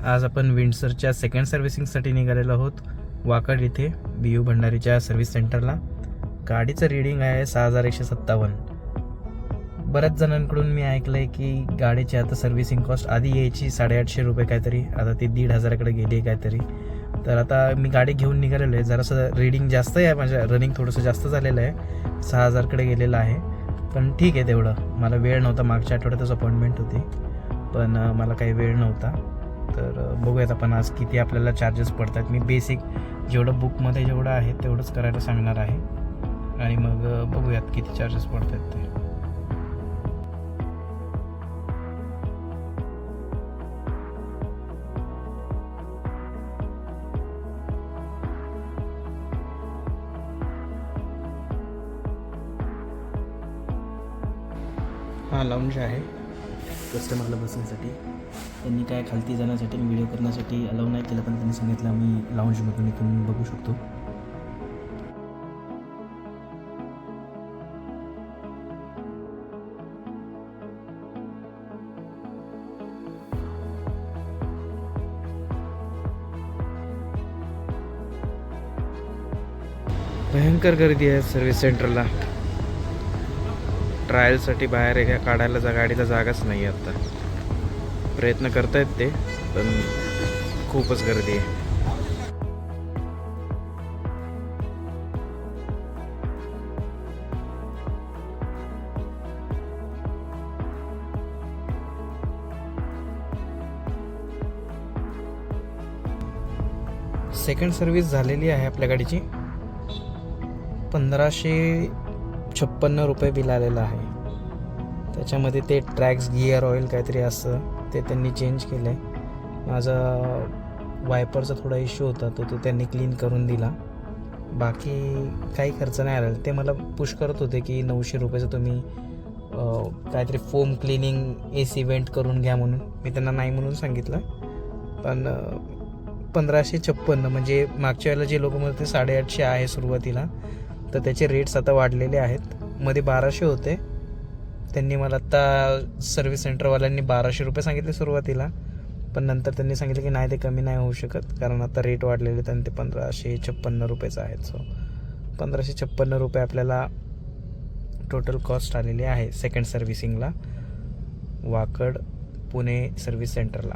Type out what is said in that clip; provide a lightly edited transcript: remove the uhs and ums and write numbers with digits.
आज आपण विंडसरच्या सेकंड सर्व्हिसिंगसाठी निघालेलो आहोत वाकड इथे BU भंडारीच्या सर्व्हिस सेंटरला. गाडीचं रीडिंग आहे 6157. बऱ्याच जणांकडून मी ऐकलं आहे की गाडीची आता सर्व्हिसिंग कॉस्ट आधी यायची 850 रुपये काहीतरी, आता ती 1500कडे गेली आहे काहीतरी. तर आता मी गाडी घेऊन निघालेलो आहे. जरासं रीडिंग जास्त आहे, माझ्या रनिंग थोडंसं जास्त झालेलं आहे, 6000कडे गेलेलं आहे. पण ठीक आहे, तेवढं मला वेळ नव्हता. मागच्या आठवड्यातच अपॉइंटमेंट होती, पण मला काही वेळ नव्हता. तर बघूयात आपण आज किती आपल्याला चार्जेस पडतात. मी बेसिक जेवढं बुकमध्ये जेवढं आहे तेवढंच करायला सांगणार आहे आणि मग बघूयात किती चार्जेस पडतात ते. हा लाऊंज आहे कस्टमरला बसण्यासाठी. त्यांनी काय खालती जाण्यासाठी व्हिडिओ करण्यासाठी अलाउ नाही केलं, पण त्यांनी सांगितलं आम्ही लाऊंजमधून इथून बघू शकतो. भयंकर गर्दी आहे सर्व्हिस सेंटरला. ट्रायलसाठी बाहेर एका काढायला गाडीला जागाच नाही आहे. आता प्रयत्न करतायत ते, पण खूपच गर्दी आहे. सेकंड सर्व्हिस झालेली आहे आपल्या गाडीची. 1556 रुपये बिल आलेलं आहे. त्याच्यामध्ये ते ट्रॅक्स गिअर ऑइल काहीतरी असं ते त्यांनी चेंज केलं आहे. माझा वायपरचा थोडा इश्यू होता, तो त्यांनी क्लीन करून दिला. बाकी काही खर्च नाही आला. ते मला पुश करत होते की 900 रुपयाचं तुम्ही काहीतरी फोम क्लिनिंग AC वेंट करून घ्या म्हणून. मी त्यांना नाही म्हणून सांगितलं. पण 1556 म्हणजे मागच्या वेळेला जे लोक म्हणत ते 850 आहे सुरुवातीला, तर त्याचे रेट्स आता वाढलेले आहेत. मध्ये 1200 होते. त्यांनी मला आत्ता सर्व्हिस सेंटरवाल्यांनी 1200 रुपये सांगितले सुरुवातीला, पण नंतर त्यांनी सांगितलं की नाही, ते कमी नाही होऊ शकत कारण आता रेट वाढलेले आहेत आणि ते 1556 रुपयेचं आहेत. सो 1556 रुपये आपल्याला टोटल कॉस्ट आलेली आहे सेकंड सर्व्हिसिंगला वाकड पुणे सर्व्हिस सेंटरला.